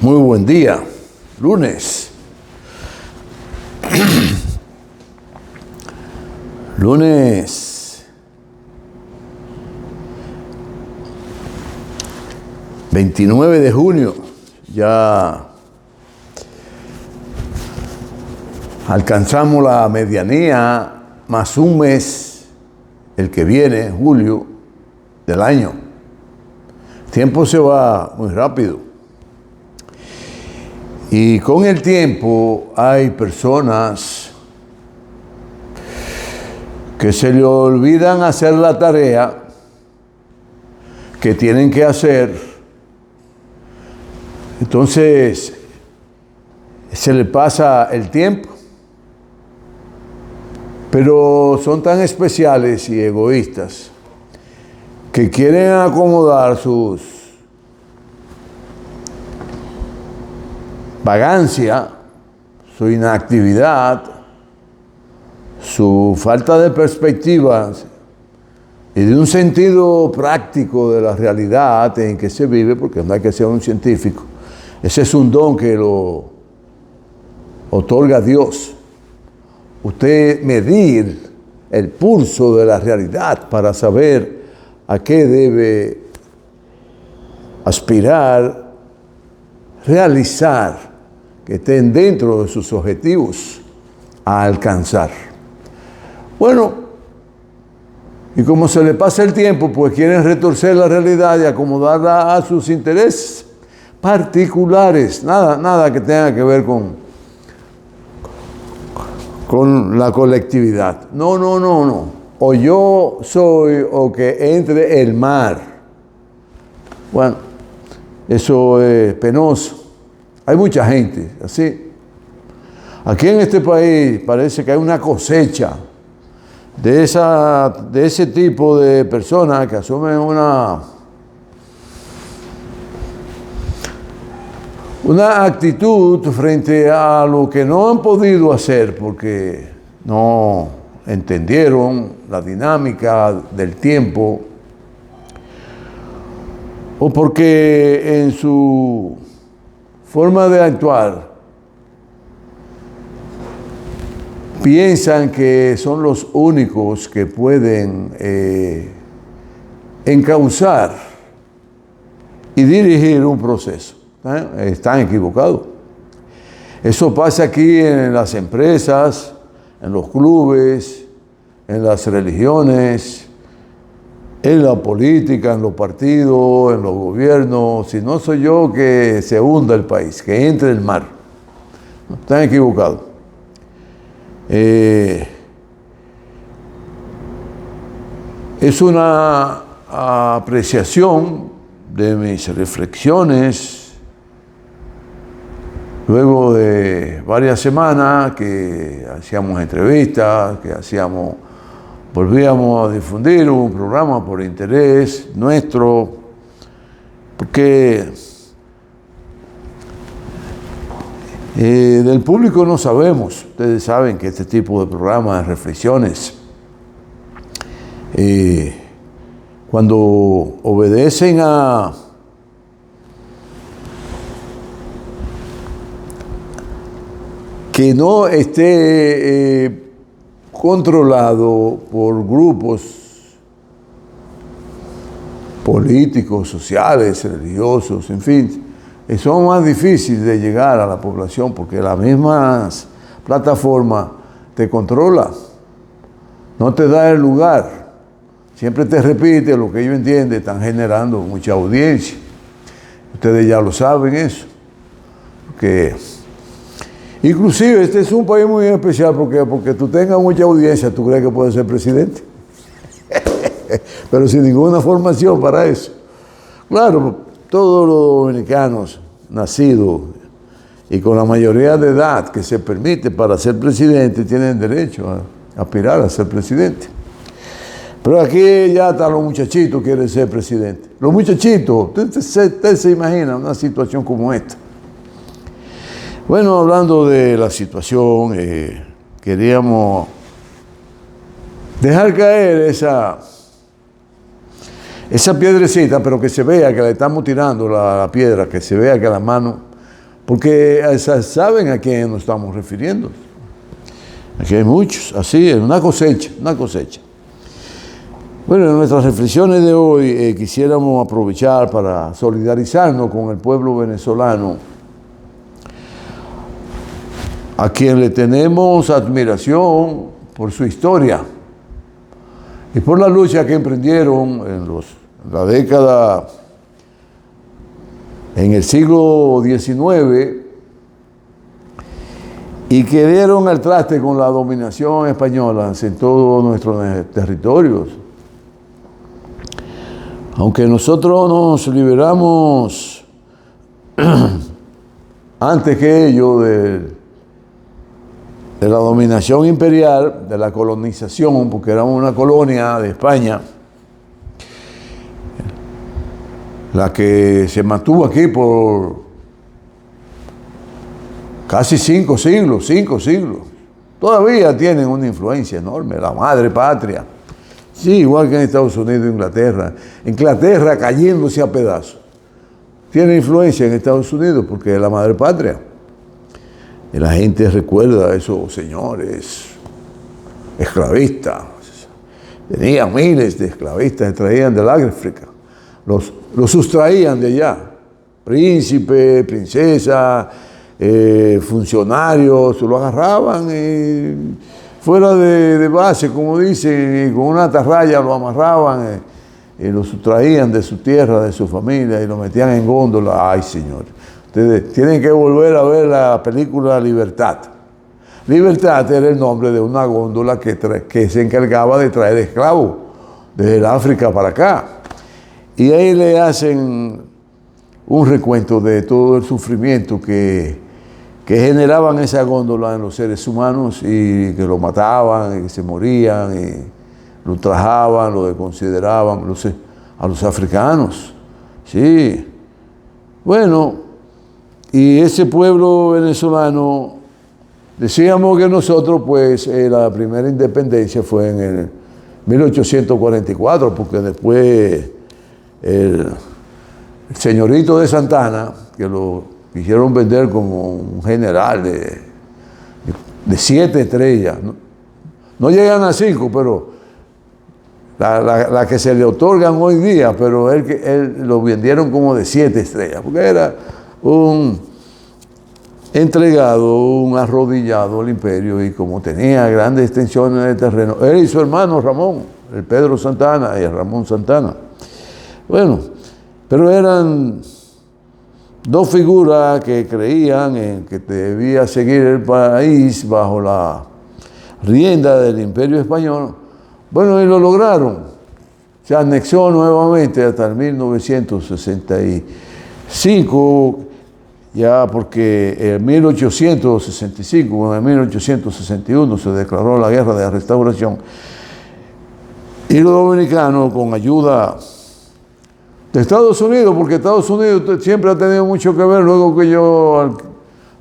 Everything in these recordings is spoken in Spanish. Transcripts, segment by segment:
Muy buen día, lunes. Lunes 29 de junio, ya alcanzamos la medianía, más un mes, el que viene, julio, del año. El tiempo se va muy rápido. Y con el tiempo hay personas que se le olvidan hacer la tarea que tienen que hacer. Entonces, se le pasa el tiempo. Pero son tan especiales y egoístas que quieren acomodar sus vagancia, su inactividad, su falta de perspectivas y de un sentido práctico de la realidad en que se vive, porque no hay que ser un científico. Ese es un don que lo otorga Dios. Usted medir el pulso de la realidad para saber a qué debe aspirar, realizar, que estén dentro de sus objetivos a alcanzar. Bueno, y como se le pasa el tiempo, pues quieren retorcer la realidad y acomodarla a sus intereses particulares, nada que tenga que ver con la colectividad. No. O yo soy o que entre el mar. Bueno, eso es penoso. Hay mucha gente así. Aquí en este país parece que hay una cosecha de ese tipo de personas que asumen una actitud frente a lo que no han podido hacer porque no entendieron la dinámica del tiempo o porque en su forma de actuar piensan que son los únicos que pueden encauzar y dirigir un proceso. Están equivocados. Eso pasa aquí en las empresas, en los clubes, en las religiones, en la política, en los partidos, en los gobiernos. Si no soy yo, que se hunda el país, que entre el mar. Están equivocados. Es una apreciación de mis reflexiones luego de varias semanas que hacíamos entrevistas, volvíamos a difundir un programa por interés nuestro, porque del público no sabemos. Ustedes saben que este tipo de programas de reflexiones, cuando obedecen a que no esté controlado por grupos políticos, sociales, religiosos, en fin, son más difíciles de llegar a la población porque las mismas plataformas te controlan, no te da el lugar, siempre te repite lo que ellos entienden, están generando mucha audiencia. Ustedes ya lo saben eso, porque inclusive este es un país muy especial porque tú tengas mucha audiencia, tú crees que puedes ser presidente. Pero sin ninguna formación para eso. Claro, todos los dominicanos nacidos y con la mayoría de edad que se permite para ser presidente tienen derecho a aspirar a ser presidente. Pero aquí ya hasta los muchachitos quieren ser presidente. Los muchachitos, usted se imagina una situación como esta. Bueno, hablando de la situación, queríamos dejar caer esa piedrecita, pero que se vea que le estamos tirando la piedra, que se vea que la mano porque saben a quién nos estamos refiriendo. Aquí hay muchos, así es, una cosecha, una cosecha. Bueno, en nuestras reflexiones de hoy quisiéramos aprovechar para solidarizarnos con el pueblo venezolano, a quien le tenemos admiración por su historia y por la lucha que emprendieron en la década, en el siglo XIX, y que dieron al traste con la dominación española en todos nuestros territorios. Aunque nosotros nos liberamos antes que ellos de la dominación imperial, de la colonización, porque éramos una colonia de España, la que se mantuvo aquí por casi 5 siglos. Todavía tienen una influencia enorme, la madre patria. Sí, igual que en Estados Unidos e Inglaterra. Inglaterra cayéndose a pedazos. Tiene influencia en Estados Unidos porque es la madre patria. Y la gente recuerda a esos señores esclavistas. Tenían miles de esclavistas que traían del África. Los sustraían de allá. Príncipe, princesa, funcionarios, lo agarraban y fuera de base, como dicen, y con una atarraya lo amarraban y lo sustraían de su tierra, de su familia y lo metían en góndola. Ay, señor. Ustedes tienen que volver a ver la película Libertad. Libertad era el nombre de una góndola que se encargaba de traer esclavos desde el África para acá. Y ahí le hacen un recuento de todo el sufrimiento que generaban esa góndola en los seres humanos y que lo mataban y que se morían y lo ultrajaban, lo desconsideraban a los africanos. Sí. Bueno, y ese pueblo venezolano, decíamos que nosotros, pues, la primera independencia fue en el 1844, porque después el señorito de Santana, que lo quisieron vender como un general de 7 estrellas. No llegan a 5, pero la que se le otorgan hoy día, pero él lo vendieron como de 7 estrellas, porque era un entregado, un arrodillado al imperio, y como tenía grandes extensiones de terreno, él y su hermano Ramón, el Pedro Santana y el Ramón Santana. Bueno, pero eran dos figuras que creían en que debía seguir el país bajo la rienda del Imperio Español. Bueno, y lo lograron. Se anexó nuevamente hasta el 1965, ya porque en 1865, en 1861 se declaró la Guerra de la Restauración, y los dominicanos, con ayuda de Estados Unidos, porque Estados Unidos siempre ha tenido mucho que ver luego que ellos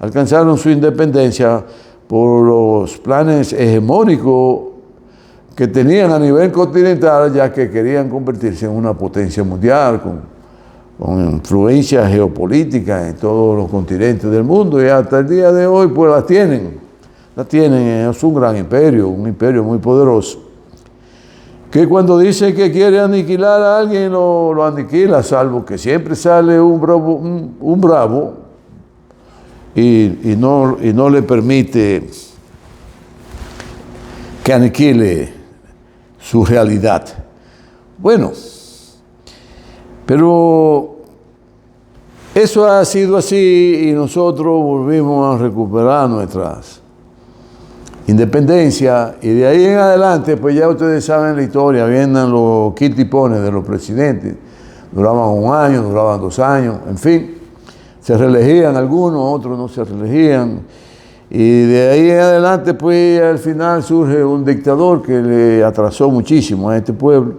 alcanzaron su independencia por los planes hegemónicos que tenían a nivel continental, ya que querían convertirse en una potencia mundial con influencia geopolítica en todos los continentes del mundo, y hasta el día de hoy pues la tienen, es un gran imperio, un imperio muy poderoso, que cuando dice que quiere aniquilar a alguien, lo aniquila, salvo que siempre sale un bravo y no le permite que aniquile su realidad. Bueno, pero eso ha sido así y nosotros volvimos a recuperar nuestras independencia, y de ahí en adelante, pues ya ustedes saben la historia, vienen los quitipones de los presidentes, duraban 1 año, duraban 2 años, en fin, se reelegían algunos, otros no se reelegían, y de ahí en adelante, pues al final surge un dictador que le atrasó muchísimo a este pueblo,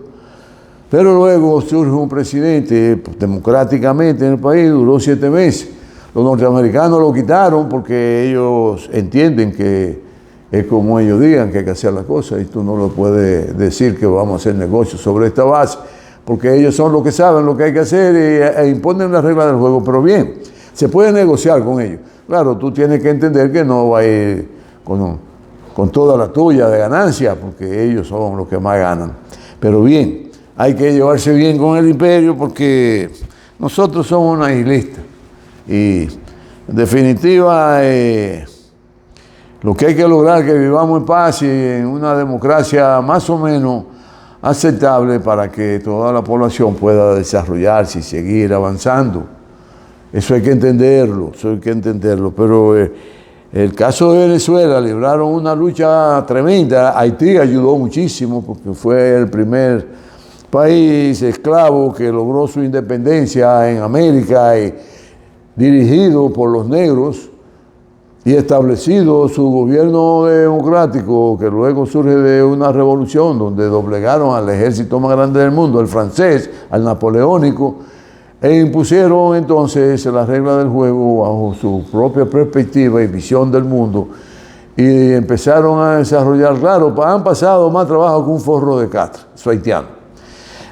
pero luego surge un presidente pues, democráticamente en el país, duró 7 meses, los norteamericanos lo quitaron porque ellos entienden que es como ellos digan que hay que hacer las cosas, y tú no lo puedes decir que vamos a hacer negocios sobre esta base, porque ellos son los que saben lo que hay que hacer e imponen las reglas del juego. Pero bien, Se puede negociar con ellos. Claro, tú tienes que entender que no va a ir con toda la tuya de ganancia, porque ellos son los que más ganan. Pero bien, hay que llevarse bien con el imperio porque nosotros somos una islita. Y en definitiva, lo que hay que lograr es que vivamos en paz y en una democracia más o menos aceptable para que toda la población pueda desarrollarse y seguir avanzando. Eso hay que entenderlo, Pero el caso de Venezuela, libraron una lucha tremenda. Haití ayudó muchísimo porque fue el primer país esclavo que logró su independencia en América, y dirigido por los negros y establecido su gobierno democrático, que luego surge de una revolución donde doblegaron al ejército más grande del mundo, el francés, al napoleónico, e impusieron entonces las reglas del juego bajo su propia perspectiva y visión del mundo, y empezaron a desarrollar. Claro, han pasado más trabajo que un forro de catra, su haitiano.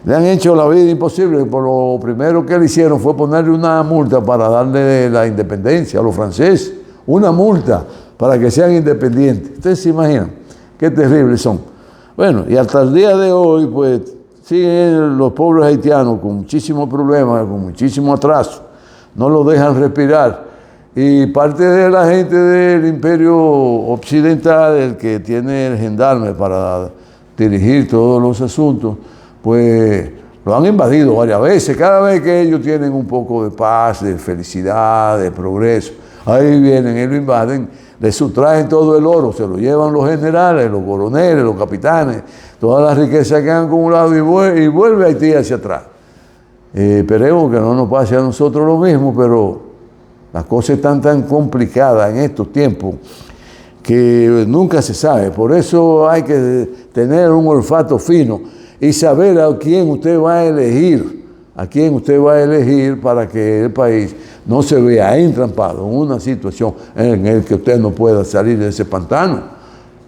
Le han hecho la vida imposible. Por lo primero que le hicieron fue ponerle una multa para darle la independencia a los franceses. Una multa para que sean independientes. Ustedes se imaginan qué terribles son. Bueno, y hasta el día de hoy, pues, siguen los pobres haitianos con muchísimos problemas, con muchísimo atraso. No los dejan respirar. Y parte de la gente del imperio occidental, el que tiene el gendarme para dirigir todos los asuntos, pues lo han invadido varias veces. Cada vez que ellos tienen un poco de paz, de felicidad, de progreso, ahí vienen y lo invaden, les sustraen todo el oro, se lo llevan los generales, los coroneles, los capitanes, todas las riquezas que han acumulado, y vuelve Haití hacia atrás. Esperemos que no nos pase a nosotros lo mismo, pero las cosas están tan complicadas en estos tiempos que nunca se sabe. Por eso hay que tener un olfato fino y saber a quién usted va a elegir, para que el país no se vea entrampado en una situación en la que usted no pueda salir de ese pantano,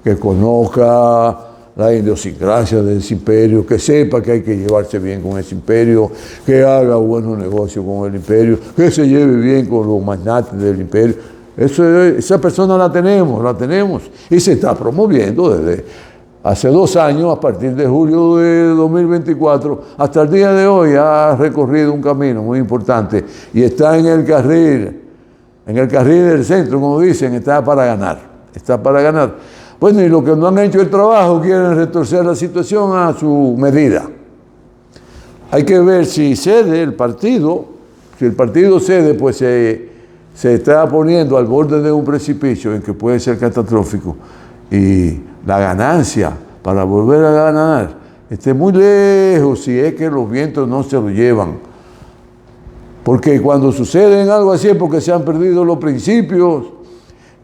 que conozca la idiosincrasia de ese imperio, que sepa que hay que llevarse bien con ese imperio, que haga buenos negocios con el imperio, que se lleve bien con los magnates del imperio. Esa persona la tenemos y se está promoviendo desde hace 2 años, a partir de julio de 2024, hasta el día de hoy ha recorrido un camino muy importante y está en el carril del centro, como dicen, está para ganar. Bueno, y los que no han hecho el trabajo quieren retorcer la situación a su medida. Hay que ver si cede el partido. Si el partido cede, pues se está poniendo al borde de un precipicio en que puede ser catastrófico, y la ganancia para volver a ganar esté muy lejos si es que los vientos no se lo llevan. Porque cuando sucede algo así es porque se han perdido los principios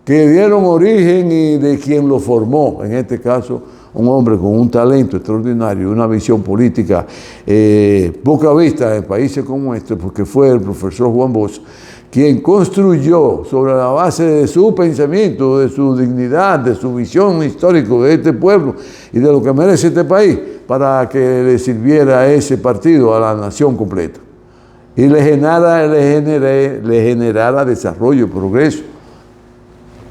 que dieron origen y de quien lo formó. En este caso, un hombre con un talento extraordinario, una visión política poca vista en países como este, porque fue el profesor Juan Bosch quien construyó sobre la base de su pensamiento, de su dignidad, de su visión histórica de este pueblo y de lo que merece este país, para que le sirviera a ese partido, a la nación completa, y le generara desarrollo, progreso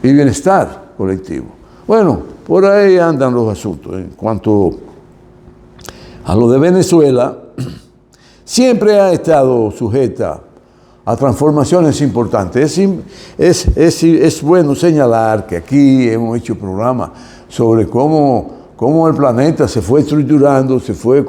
y bienestar colectivo. Bueno, por ahí andan los asuntos. En cuanto a lo de Venezuela, siempre ha estado sujeta a transformaciones importantes. Es bueno señalar que aquí hemos hecho programas sobre cómo el planeta se fue estructurando, se fue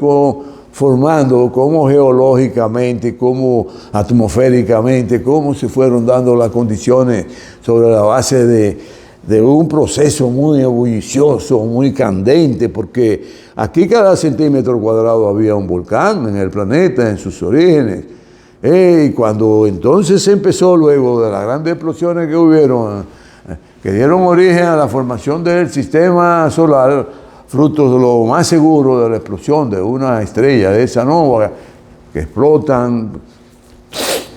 formando, cómo geológicamente, cómo atmosféricamente, cómo se fueron dando las condiciones sobre la base de un proceso muy ebullicioso, muy candente, porque aquí cada centímetro cuadrado había un volcán en el planeta, en sus orígenes. Y cuando entonces empezó, luego de las grandes explosiones que hubieron, que dieron origen a la formación del sistema solar, fruto de lo más seguro de la explosión de una estrella, de esa nova, que explotan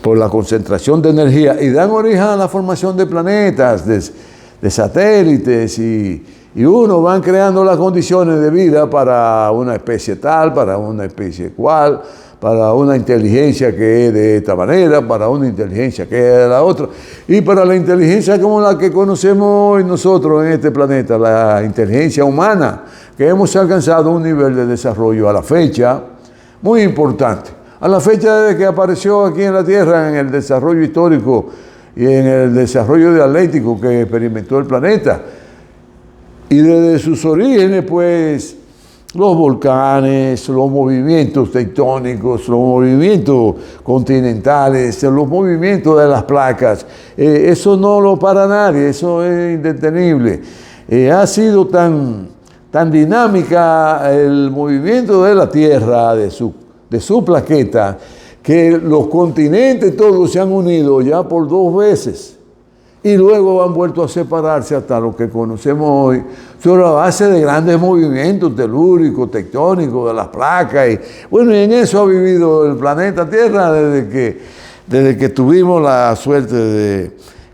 por la concentración de energía y dan origen a la formación de planetas, de satélites, y uno van creando las condiciones de vida para una especie tal, para una especie cual, para una inteligencia que es de esta manera, para una inteligencia que es de la otra, y para la inteligencia como la que conocemos hoy nosotros en este planeta, la inteligencia humana, que hemos alcanzado un nivel de desarrollo a la fecha muy importante. A la fecha desde que apareció aquí en la Tierra, en el desarrollo histórico y en el desarrollo dialéctico que experimentó el planeta. Y desde sus orígenes, pues, los volcanes, los movimientos tectónicos, los movimientos continentales, los movimientos de las placas, eso no lo para nadie, eso es indetenible. Ha sido tan dinámica el movimiento de la Tierra, de su plaqueta, que los continentes todos se han unido ya por 2 veces y luego han vuelto a separarse hasta lo que conocemos hoy sobre la base de grandes movimientos telúricos, tectónicos, de las placas. Y bueno, y en eso ha vivido el planeta Tierra desde que tuvimos la suerte de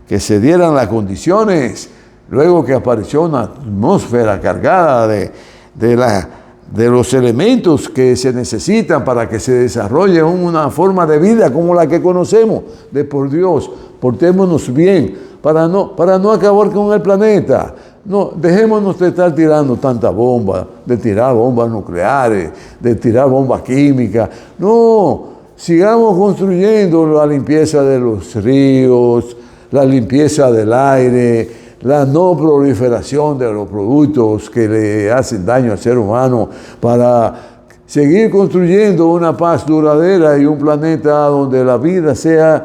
que se dieran las condiciones, luego que apareció una atmósfera cargada de los elementos que se necesitan para que se desarrolle una forma de vida como la que conocemos. De por Dios, portémonos bien para no acabar con el planeta. No, dejémonos de estar tirando tanta bomba, de tirar bombas nucleares, de tirar bombas químicas. No, sigamos construyendo la limpieza de los ríos, la limpieza del aire, la no proliferación de los productos que le hacen daño al ser humano, para seguir construyendo una paz duradera y un planeta donde la vida sea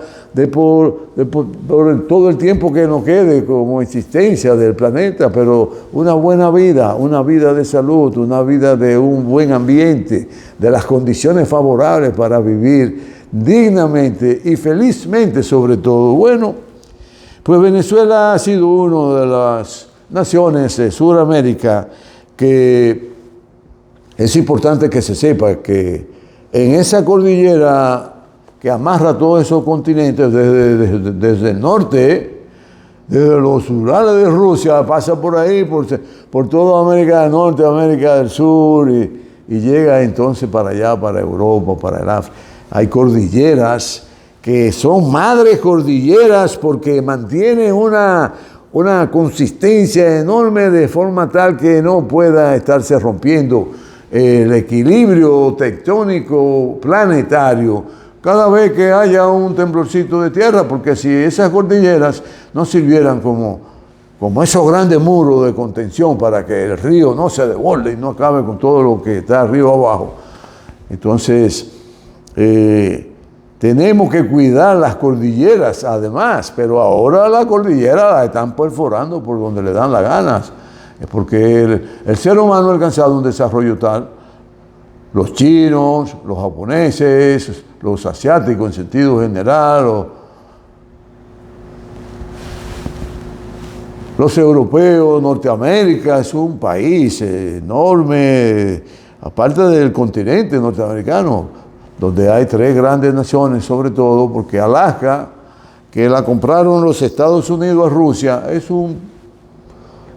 por todo el tiempo que nos quede como existencia del planeta, pero una buena vida, una vida de salud, una vida de un buen ambiente, de las condiciones favorables para vivir dignamente y felizmente sobre todo. Bueno, pues Venezuela ha sido una de las naciones de Sudamérica que es importante que se sepa que en esa cordillera que amarra todos esos continentes desde el norte, desde los Urales de Rusia, pasa por ahí, por toda América del Norte, América del Sur, y llega entonces para allá, para Europa, para el África. Hay cordilleras que son madres cordilleras porque mantienen una consistencia enorme de forma tal que no pueda estarse rompiendo el equilibrio tectónico planetario cada vez que haya un temblorcito de tierra, porque si esas cordilleras no sirvieran como esos grandes muros de contención para que el río no se desborde y no acabe con todo lo que está arriba abajo, entonces tenemos que cuidar las cordilleras además, pero ahora la cordillera la están perforando por donde le dan las ganas, porque el ser humano ha alcanzado un desarrollo tal, los chinos, los japoneses, los asiáticos en sentido general, los europeos, Norteamérica es un país enorme, aparte del continente norteamericano, donde hay 3 grandes naciones, sobre todo porque Alaska, que la compraron los Estados Unidos a Rusia, es un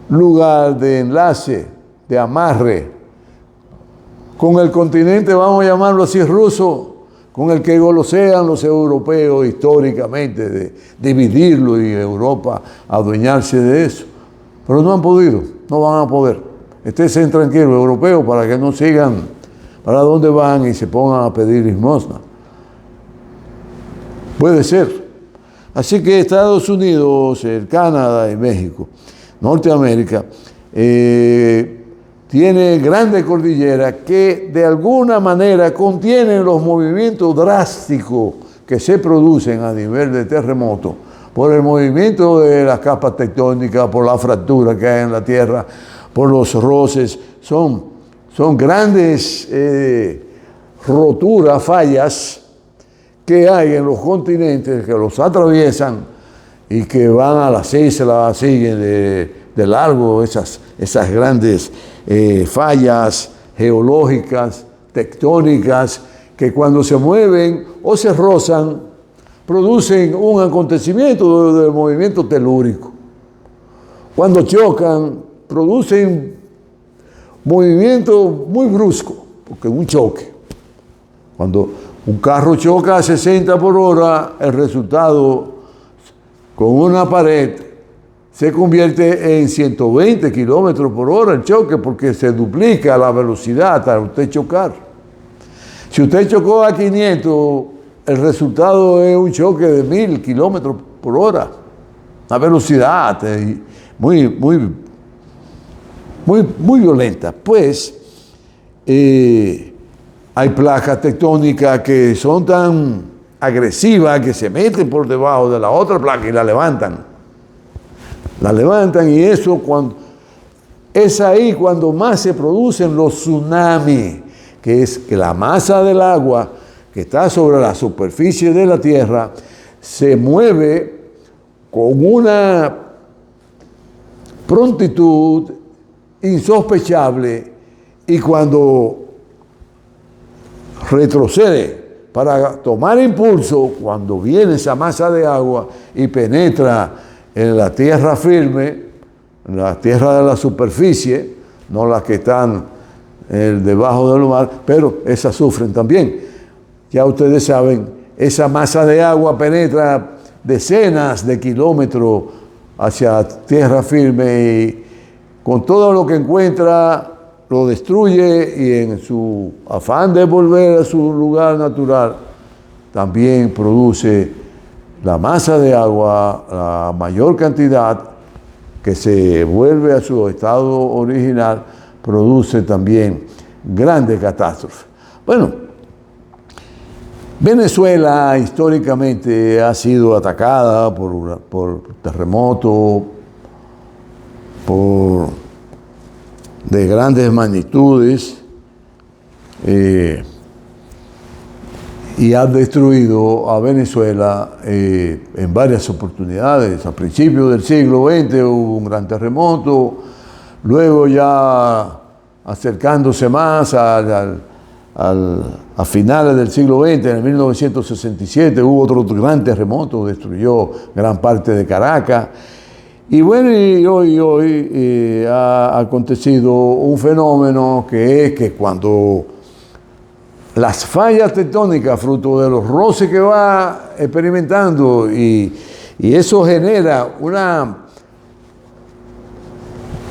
lugar de enlace, de amarre con el continente, vamos a llamarlo así, ruso, con el que golosean los europeos históricamente de dividirlo y Europa adueñarse de eso. Pero no han podido, no van a poder. Esténse tranquilos, europeos, para que no sigan para dónde van y se pongan a pedir limosna. Puede ser. Así que Estados Unidos, Canadá y México, Norteamérica, tiene grandes cordilleras que de alguna manera contienen los movimientos drásticos que se producen a nivel de terremoto por el movimiento de las capas tectónicas, por la fractura que hay en la Tierra, por los roces. Son grandes roturas, fallas que hay en los continentes que los atraviesan y que van a las islas, siguen de largo esas grandes fallas geológicas, tectónicas, que cuando se mueven o se rozan, producen un acontecimiento del movimiento telúrico. Cuando chocan, producen movimiento muy brusco, porque un choque. Cuando Un carro choca a 60 por hora, el resultado con una pared se convierte en 120 kilómetros por hora el choque, porque se duplica la velocidad al usted chocar. Si usted chocó a 500, el resultado es un choque de 1000 kilómetros por hora. Una velocidad muy violenta. Pues hay placas tectónicas que son tan agresivas que se meten por debajo de la otra placa y la levantan. La levantan, y eso es ahí cuando más se producen los tsunamis, que es que la masa del agua que está sobre la superficie de la tierra se mueve con una prontitud insospechable, y cuando retrocede para tomar impulso, cuando viene esa masa de agua y penetra en la tierra firme, en la tierra de la superficie, no las que están debajo del mar, pero esas sufren también. Ya ustedes saben, esa masa de agua penetra decenas de kilómetros hacia tierra firme y con todo lo que encuentra lo destruye, y en su afán de volver a su lugar natural también produce la masa de agua, la mayor cantidad que se vuelve a su estado original, produce también grandes catástrofes. Bueno, Venezuela históricamente ha sido atacada por terremotos, de grandes magnitudes, y ha destruido a Venezuela en varias oportunidades. A principios del siglo XX hubo un gran terremoto, luego ya acercándose más a finales del siglo XX, en 1967, hubo otro gran terremoto, destruyó gran parte de Caracas. Y bueno, y hoy ha acontecido un fenómeno, que es que cuando las fallas tectónicas, fruto de los roces que va experimentando, y eso genera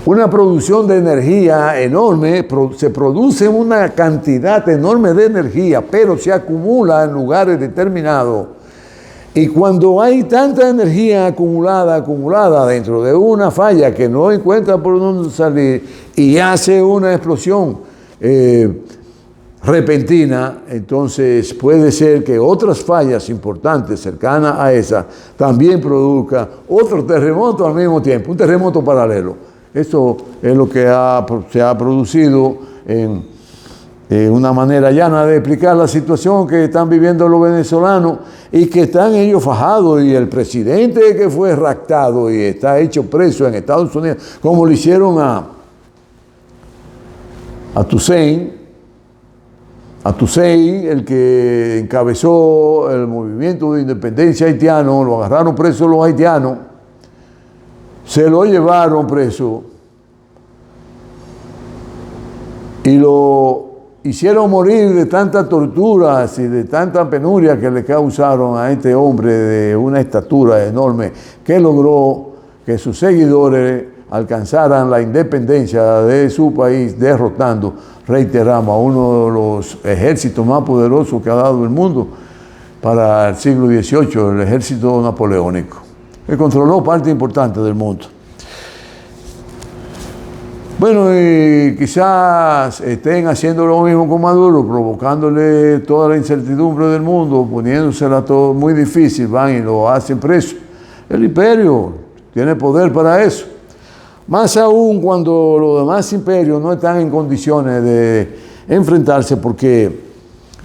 una producción de energía enorme, se produce una cantidad enorme de energía, pero se acumula en lugares determinados. Y cuando hay tanta energía acumulada dentro de una falla que no encuentra por dónde salir y hace una explosión repentina, entonces puede ser que otras fallas importantes cercanas a esa también produzcan otro terremoto al mismo tiempo, un terremoto paralelo. Eso es lo que se ha producido en una manera llana de explicar la situación que están viviendo los venezolanos, y que están ellos fajados, y el presidente que fue raptado y está hecho preso en Estados Unidos, como le hicieron a Toussaint, el que encabezó el movimiento de independencia haitiano. Lo agarraron preso los haitianos, se lo llevaron preso y lo hicieron morir de tantas torturas y de tanta penuria que le causaron a este hombre de una estatura enorme, que logró que sus seguidores alcanzaran la independencia de su país, derrotando, reiteramos, a uno de los ejércitos más poderosos que ha dado el mundo para el siglo XVIII, el ejército napoleónico, que controló parte importante del mundo. Bueno, y quizás estén haciendo lo mismo con Maduro, provocándole toda la incertidumbre del mundo, poniéndosela todo muy difícil, van y lo hacen preso. El imperio tiene poder para eso. Más aún cuando los demás imperios no están en condiciones de enfrentarse, porque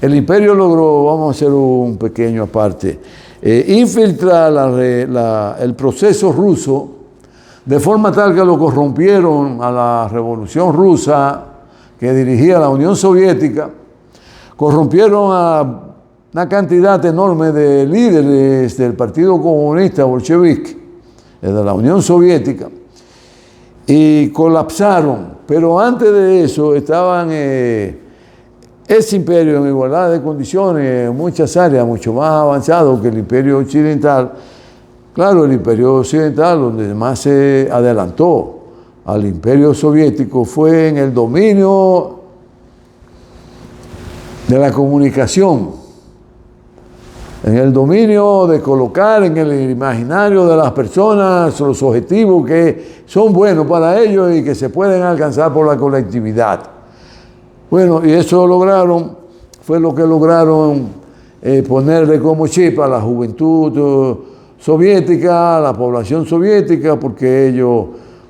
el imperio logró, vamos a hacer un pequeño aparte, infiltrar el proceso ruso, de forma tal que lo corrompieron a la revolución rusa que dirigía la Unión Soviética, corrompieron a una cantidad enorme de líderes del Partido Comunista Bolchevique, de la Unión Soviética, y colapsaron. Pero antes de eso estaban ese imperio en igualdad de condiciones en muchas áreas mucho más avanzado que el imperio occidental. Claro, el imperio occidental, donde más se adelantó al imperio soviético, fue en el dominio de la comunicación, en el dominio de colocar en el imaginario de las personas los objetivos que son buenos para ellos y que se pueden alcanzar por la colectividad. Bueno, y eso lograron, fue lo que lograron ponerle como chip a la juventud soviética, a la población soviética, porque ellos,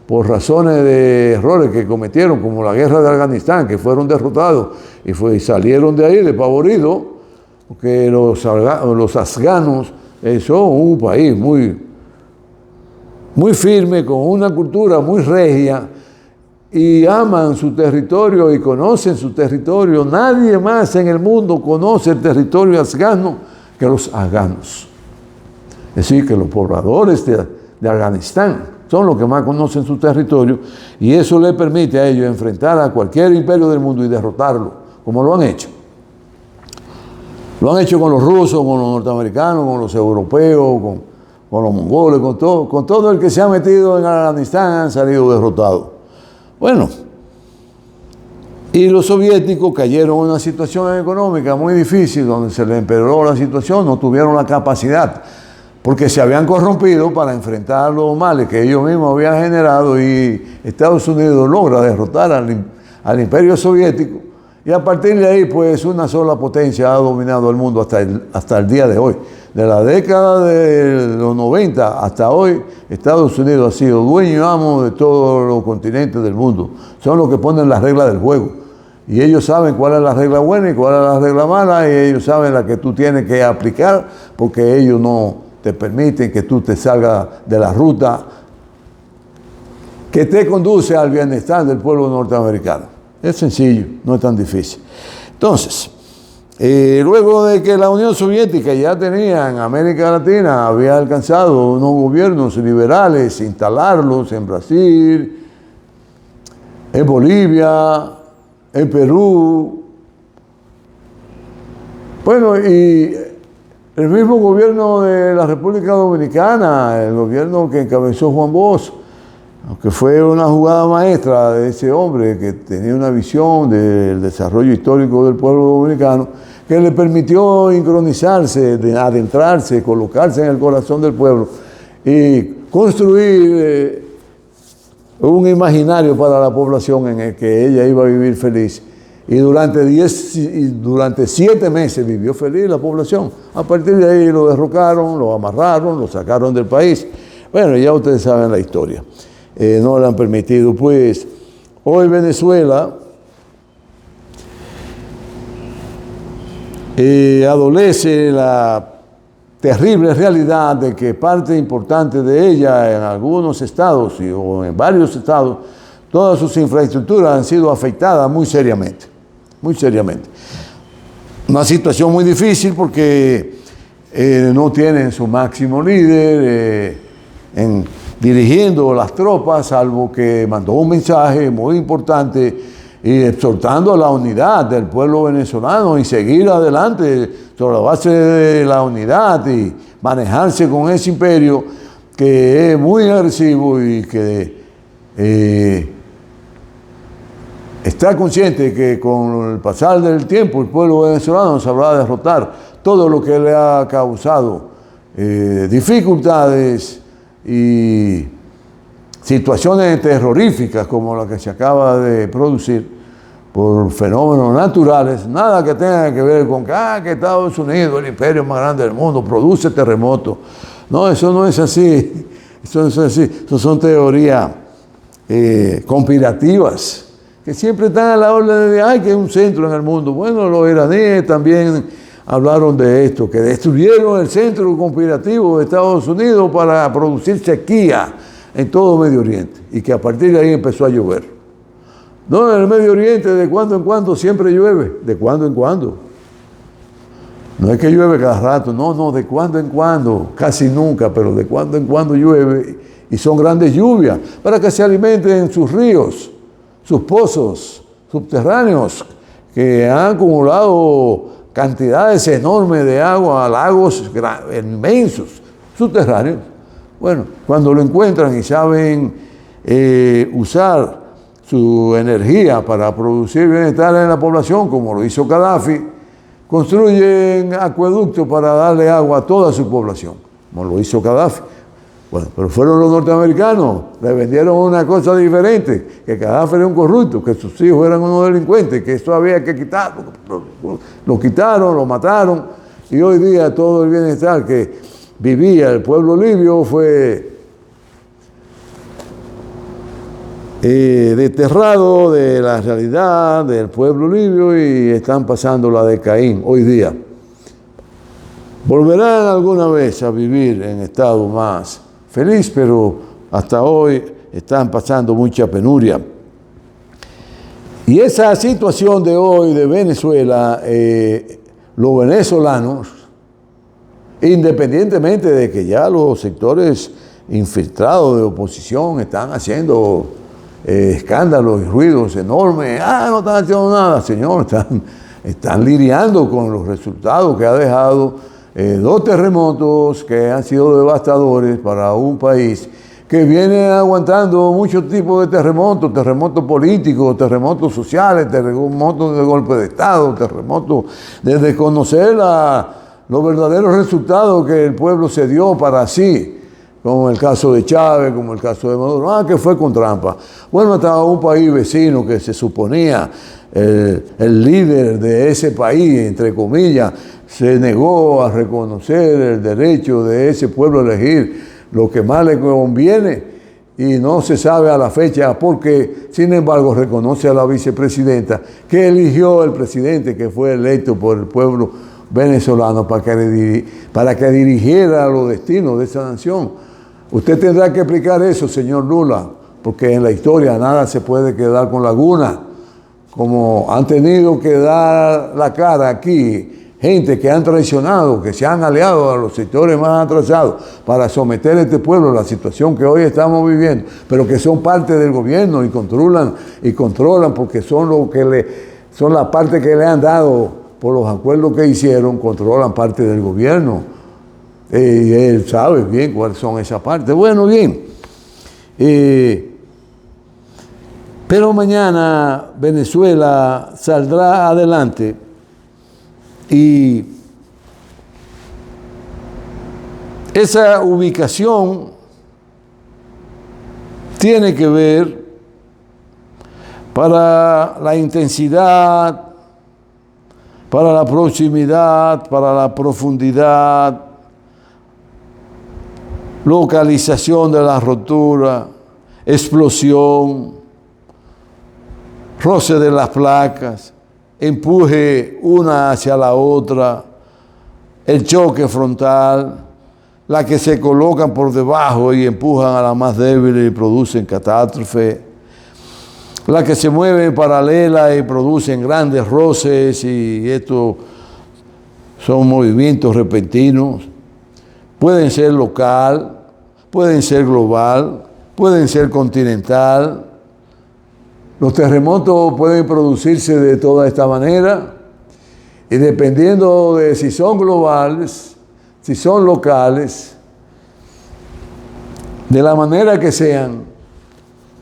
por razones de errores que cometieron, como la guerra de Afganistán, que fueron derrotados y salieron de ahí despavoridos, porque los afganos son un país muy firme, con una cultura muy regia, y aman su territorio y conocen su territorio. Nadie más en el mundo conoce el territorio afgano que los afganos. Es decir, que los pobladores de Afganistán son los que más conocen su territorio, y eso les permite a ellos enfrentar a cualquier imperio del mundo y derrotarlo, como lo han hecho. Lo han hecho con los rusos, con los norteamericanos, con los europeos, con los mongoles, con todo el que se ha metido en Afganistán han salido derrotados. Bueno, y los soviéticos cayeron en una situación económica muy difícil, donde se les empeoró la situación, no tuvieron la capacidad, porque se habían corrompido para enfrentar los males que ellos mismos habían generado, y Estados Unidos logra derrotar al imperio soviético, y a partir de ahí, pues, una sola potencia ha dominado el mundo hasta el día de hoy. De la década de los 90 hasta hoy, Estados Unidos ha sido dueño y amo de todos los continentes del mundo. Son los que ponen las reglas del juego. Y ellos saben cuál es la regla buena y cuál es la regla mala, y ellos saben la que tú tienes que aplicar, porque ellos no te permiten que tú te salgas de la ruta que te conduce al bienestar del pueblo norteamericano. Es sencillo, no es tan difícil. Entonces, luego de que la Unión Soviética ya tenía en América Latina, había alcanzado unos gobiernos liberales, instalarlos en Brasil, en Bolivia, en Perú. Bueno, y el mismo gobierno de la República Dominicana, el gobierno que encabezó Juan Bosch, aunque fue una jugada maestra de ese hombre que tenía una visión del desarrollo histórico del pueblo dominicano, que le permitió sincronizarse, adentrarse, colocarse en el corazón del pueblo y construir un imaginario para la población en el que ella iba a vivir feliz. Y durante 7 meses vivió feliz la población. A partir de ahí lo derrocaron, lo amarraron, lo sacaron del país. Bueno, ya ustedes saben la historia. No le han permitido. Pues hoy Venezuela adolece la terrible realidad de que parte importante de ella en algunos estados o en varios estados, todas sus infraestructuras han sido afectadas muy seriamente, muy seriamente. Una situación muy difícil porque no tienen su máximo líder dirigiendo las tropas, salvo que mandó un mensaje muy importante y exhortando a la unidad del pueblo venezolano y seguir adelante sobre la base de la unidad y manejarse con ese imperio que es muy agresivo y que está consciente que con el pasar del tiempo el pueblo venezolano sabrá derrotar todo lo que le ha causado dificultades y situaciones terroríficas como la que se acaba de producir por fenómenos naturales, nada que tenga que ver con que Estados Unidos, el imperio más grande del mundo, produce terremotos. No, eso no es así. Eso no es así. Eso son teorías conspirativas que siempre están a la orden de que hay un centro en el mundo. Bueno, los iraníes también hablaron de esto, que destruyeron el centro conspirativo de Estados Unidos para producir sequía en todo Medio Oriente y que a partir de ahí empezó a llover. No, en el Medio Oriente de cuando en cuando siempre llueve, de cuando en cuando. No es que llueve cada rato, no, de cuando en cuando, casi nunca, pero de cuando en cuando llueve y son grandes lluvias para que se alimenten sus ríos, sus pozos subterráneos, que han acumulado cantidades enormes de agua, lagos inmensos, subterráneos. Bueno, cuando lo encuentran y saben usar su energía para producir bienestar en la población, como lo hizo Gaddafi, construyen acueductos para darle agua a toda su población, como lo hizo Gaddafi. Bueno, pero fueron los norteamericanos, le vendieron una cosa diferente, que Gaddafi era un corrupto, que sus hijos eran unos delincuentes, que esto había que quitarlo. Lo quitaron, lo mataron, y hoy día todo el bienestar que vivía el pueblo libio fue desterrado de la realidad del pueblo libio y están pasando la de Caín hoy día. Volverán alguna vez a vivir en estado más feliz, pero hasta hoy están pasando mucha penuria. Y esa situación de hoy de Venezuela, los venezolanos, independientemente de que ya los sectores infiltrados de oposición están haciendo escándalos y ruidos enormes, no están haciendo nada, señor, están lidiando con los resultados que ha dejado 2 terremotos que han sido devastadores para un país que viene aguantando muchos tipos de terremotos políticos, terremotos sociales, terremotos de golpe de Estado, terremotos de desconocer los verdaderos resultados que el pueblo se dio para sí, como el caso de Chávez, como el caso de Maduro, que fue con trampa. Bueno, hasta un país vecino que se suponía el líder de ese país, entre comillas, se negó a reconocer el derecho de ese pueblo a elegir lo que más le conviene y no se sabe a la fecha porque, sin embargo, reconoce a la vicepresidenta que eligió el presidente que fue electo por el pueblo venezolano para que dirigiera los destinos de esa nación. Usted tendrá que explicar eso, señor Lula, porque en la historia nada se puede quedar con laguna, como han tenido que dar la cara aquí gente que han traicionado, que se han aliado a los sectores más atrasados para someter a este pueblo a la situación que hoy estamos viviendo, pero que son parte del gobierno y controlan porque son la parte que le han dado por los acuerdos que hicieron, controlan parte del gobierno. Y él sabe bien cuáles son esas partes. Bueno, bien. Pero mañana Venezuela saldrá adelante y esa ubicación tiene que ver para la intensidad, para la proximidad, para la profundidad, localización de la rotura, explosión, roce de las placas, empuje una hacia la otra, el choque frontal, la que se colocan por debajo y empujan a la más débil y producen catástrofe, la que se mueven paralela y producen grandes roces y estos son movimientos repentinos. Pueden ser local, pueden ser global, pueden ser continental. Los terremotos pueden producirse de toda esta manera y dependiendo de si son globales, si son locales, de la manera que sean,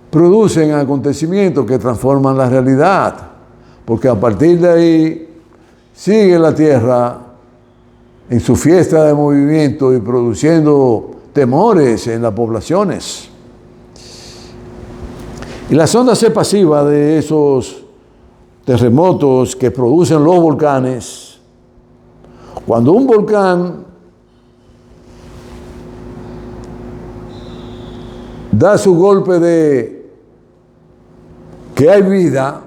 producen acontecimientos que transforman la realidad, porque a partir de ahí sigue la Tierra en su fiesta de movimiento y produciendo temores en las poblaciones. Y las ondas pasivas de esos terremotos que producen los volcanes, cuando un volcán da su golpe de que hay vida,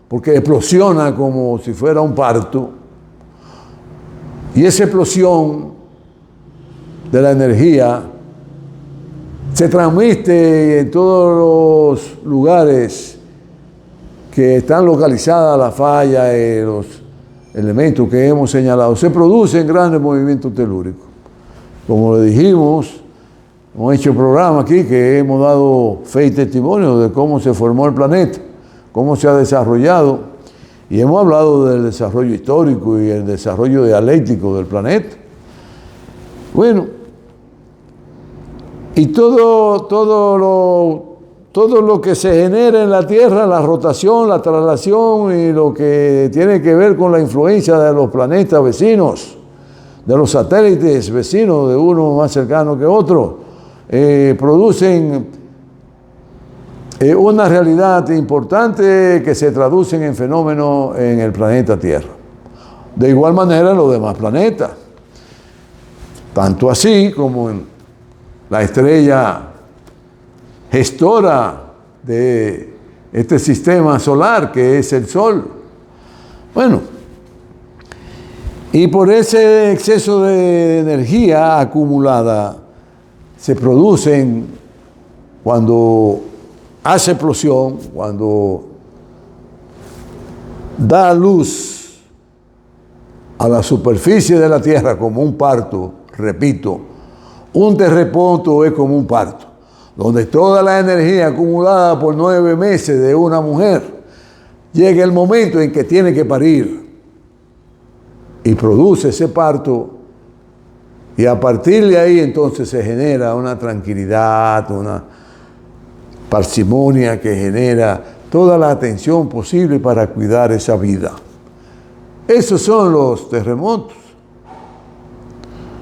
porque explosiona como si fuera un parto, y esa explosión de la energía se transmite en todos los lugares que están localizadas las fallas y los elementos que hemos señalado. Se producen grandes movimientos telúricos. Como le dijimos, hemos hecho programa aquí que hemos dado fe y testimonio de cómo se formó el planeta, cómo se ha desarrollado Y hemos hablado del desarrollo histórico y el desarrollo dialéctico del planeta. Bueno, y todo lo que se genera en la Tierra, la rotación, la traslación y lo que tiene que ver con la influencia de los planetas vecinos, de los satélites vecinos, de uno más cercano que otro, producen una realidad importante que se traducen en fenómenos en el planeta Tierra. De igual manera en los demás planetas. Tanto así como en la estrella gestora de este sistema solar que es el Sol. Bueno, y por ese exceso de energía acumulada se producen cuando hace explosión, cuando da luz a la superficie de la Tierra como un parto, repito, un terremoto es como un parto, donde toda la energía acumulada por 9 meses de una mujer llega el momento en que tiene que parir y produce ese parto, y a partir de ahí entonces se genera una tranquilidad, una parsimonia que genera toda la atención posible para cuidar esa vida. Esos son los terremotos.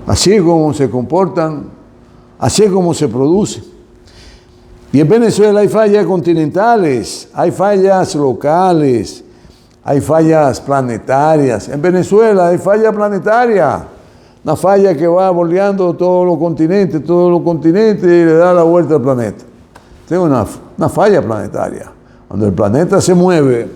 Así es como se comportan, así es como se producen. Y en Venezuela hay fallas continentales, hay fallas locales, hay fallas planetarias. En Venezuela hay falla planetaria, una falla que va bordeando todos los continentes y le da la vuelta al planeta. Es una falla planetaria, cuando el planeta se mueve,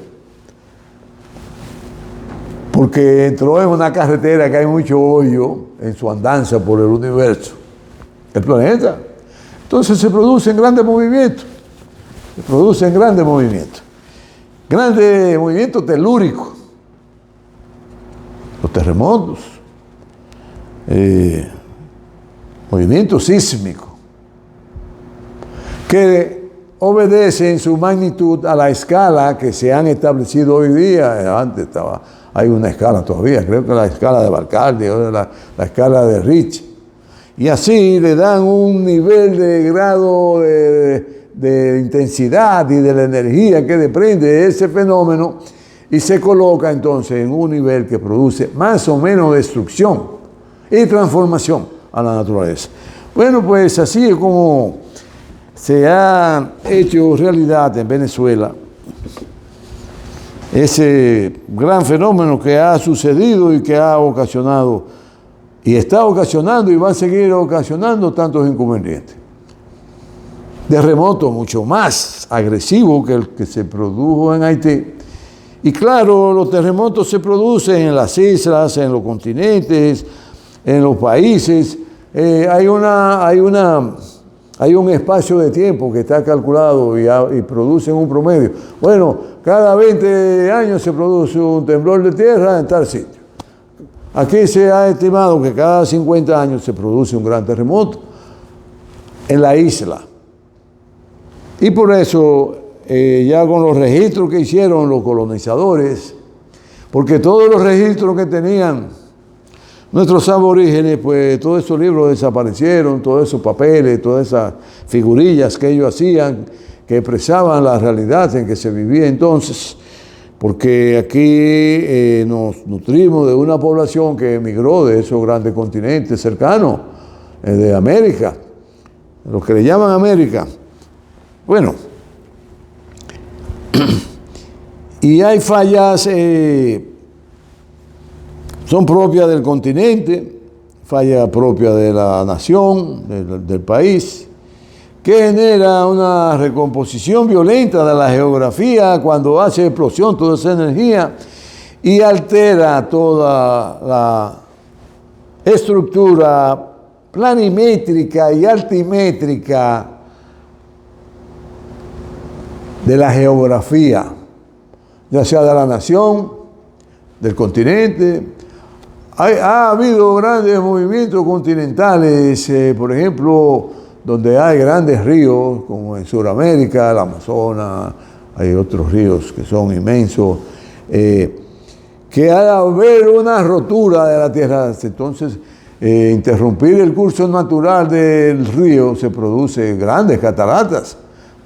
porque entró en una carretera que hay mucho hoyo en su andanza por el universo, el planeta. Entonces se producen grandes movimientos, grandes movimientos telúricos, los terremotos, movimientos sísmicos, que obedece en su magnitud a la escala que se han establecido hoy día. Antes hay una escala todavía, creo que la escala de Barcaldi, ahora la escala de Ricci. Y así le dan un nivel de grado de intensidad y de la energía que desprende ese fenómeno, y se coloca entonces en un nivel que produce más o menos destrucción y transformación a la naturaleza. Bueno, pues así es como se ha hecho realidad en Venezuela ese gran fenómeno que ha sucedido y que ha ocasionado, y está ocasionando y va a seguir ocasionando tantos inconvenientes. Terremoto mucho más agresivo que el que se produjo en Haití. Y claro, los terremotos se producen en las islas, en los continentes, en los países. Hay un espacio de tiempo que está calculado y producen un promedio. Bueno, cada 20 años se produce un temblor de tierra en tal sitio. Aquí se ha estimado que cada 50 años se produce un gran terremoto en la isla. Y por eso, ya con los registros que hicieron los colonizadores, porque todos los registros que tenían nuestros aborígenes, pues todos esos libros desaparecieron, todos esos papeles, todas esas figurillas que ellos hacían, que expresaban la realidad en que se vivía entonces, porque aquí nos nutrimos de una población que emigró de esos grandes continentes cercanos, de América, los que le llaman América. Bueno, y hay fallas, son propias del continente, falla propia de la nación, del país, que genera una recomposición violenta de la geografía cuando hace explosión toda esa energía y altera toda la estructura planimétrica y altimétrica de la geografía, ya sea de la nación, del continente. Ha habido grandes movimientos continentales, por ejemplo, donde hay grandes ríos, como en Sudamérica, el Amazonas, hay otros ríos que son inmensos, que al haber una rotura de la tierra, entonces interrumpir el curso natural del río, se produce grandes cataratas.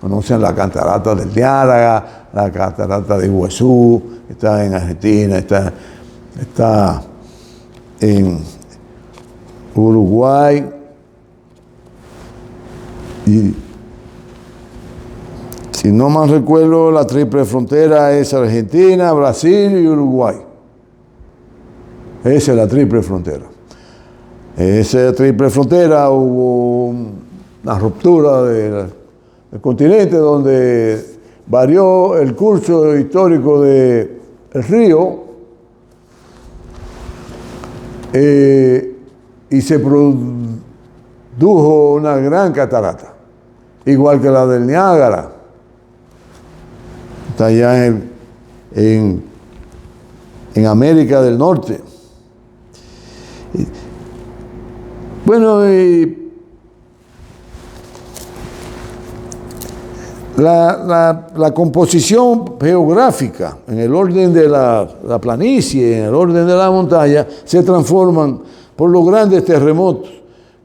Conocen la catarata del Niágara, la catarata de Iguazú, está en Argentina, está en Uruguay, y si no mal recuerdo, la triple frontera es Argentina, Brasil y Uruguay. Esa es la triple frontera. Esa triple frontera hubo una ruptura del continente donde varió el curso histórico del río y se produjo una gran catarata, igual que la del Niágara. Está allá en América del Norte. Bueno, la composición geográfica en el orden de la planicie, en el orden de la montaña, se transforman por los grandes terremotos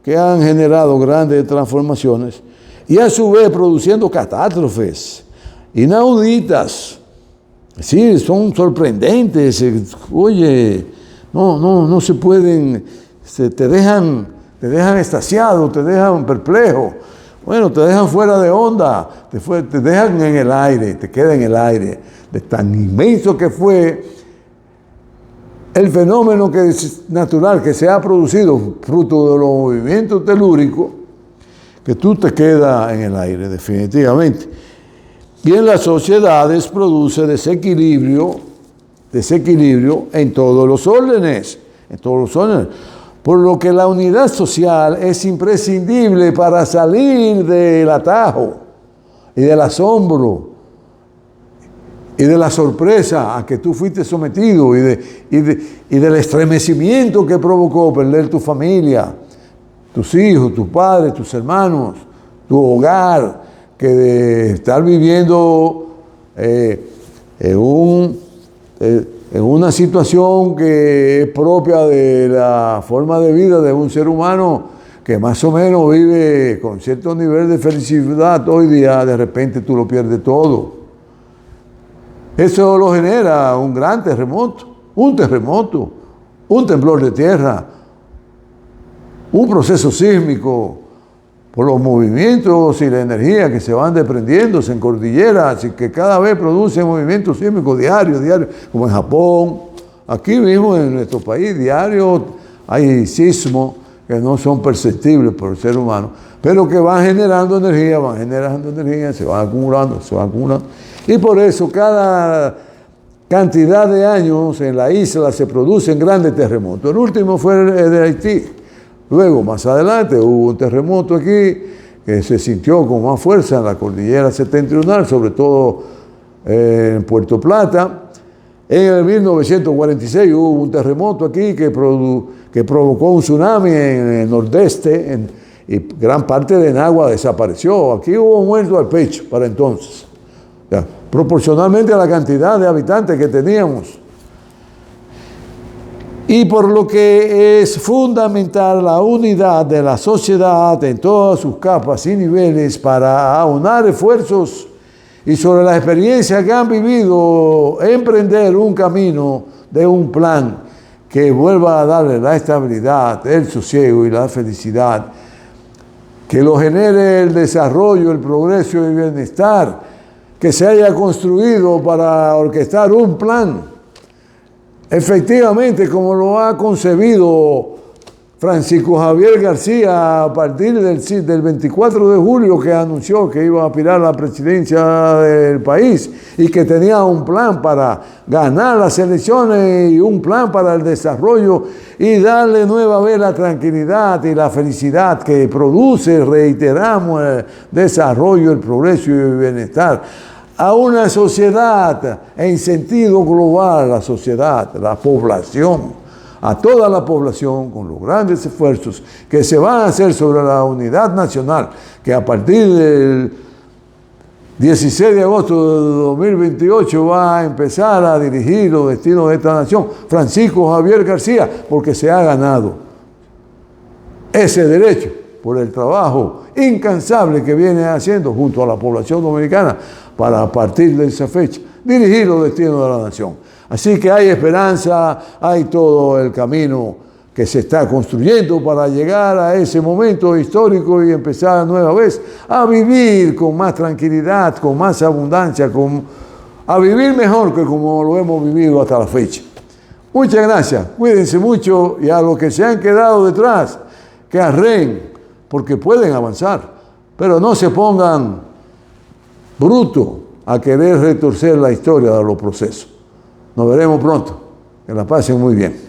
que han generado grandes transformaciones y a su vez produciendo catástrofes inauditas. Sí, son sorprendentes. Oye, no se pueden, te dejan extasiado, te dejan perplejo. Bueno, te dejan fuera de onda, te dejan en el aire, te queda en el aire, de tan inmenso que fue el fenómeno que es natural que se ha producido fruto de los movimientos telúricos, que tú te quedas en el aire, definitivamente. Y en las sociedades produce desequilibrio en todos los órdenes, por lo que la unidad social es imprescindible para salir del atajo y del asombro y de la sorpresa a que tú fuiste sometido y del estremecimiento que provocó perder tu familia, tus hijos, tus padres, tus hermanos, tu hogar, que de estar viviendo en una situación que es propia de la forma de vida de un ser humano que más o menos vive con cierto nivel de felicidad, hoy día de repente tú lo pierdes todo. Eso lo genera un gran terremoto, un temblor de tierra, un proceso sísmico, por los movimientos y la energía que se van desprendiéndose en cordilleras y que cada vez producen movimientos sísmicos diarios, como en Japón. Aquí mismo en nuestro país, diario, hay sismos que no son perceptibles por el ser humano, pero que van generando energía, se van acumulando. Y por eso cada cantidad de años en la isla se producen grandes terremotos. El último fue el de Haití. Luego, más adelante, hubo un terremoto aquí que se sintió con más fuerza en la cordillera septentrional, sobre todo en Puerto Plata. En el 1946 hubo un terremoto aquí que provocó un tsunami en el nordeste y gran parte de Nagua desapareció. Aquí hubo muertos al pecho para entonces, ya, proporcionalmente a la cantidad de habitantes que teníamos. Y por lo que es fundamental la unidad de la sociedad en todas sus capas y niveles para aunar esfuerzos y sobre la experiencia que han vivido, emprender un camino de un plan que vuelva a darle la estabilidad, el sosiego y la felicidad, que lo genere el desarrollo, el progreso y el bienestar, que se haya construido para orquestar un plan. Efectivamente, como lo ha concebido Francisco Javier García a partir del 24 de julio, que anunció que iba a aspirar a la presidencia del país y que tenía un plan para ganar las elecciones y un plan para el desarrollo y darle nueva vez la tranquilidad y la felicidad que produce, reiteramos, el desarrollo, el progreso y el bienestar a una sociedad en sentido global, la sociedad, la población, a toda la población con los grandes esfuerzos que se van a hacer sobre la unidad nacional, que a partir 16 de agosto de 2028 va a empezar a dirigir los destinos de esta nación Francisco Javier García, porque se ha ganado ese derecho por el trabajo incansable que viene haciendo junto a la población dominicana para, a partir de esa fecha, dirigir los destinos de la nación. Así que hay esperanza, hay todo el camino que se está construyendo para llegar a ese momento histórico y empezar nueva vez a vivir con más tranquilidad, con más abundancia, a vivir mejor que como lo hemos vivido hasta la fecha. Muchas gracias, cuídense mucho y a los que se han quedado detrás, que arreen, porque pueden avanzar, pero no se pongan brutos a querer retorcer la historia de los procesos. Nos veremos pronto, que la pasen muy bien.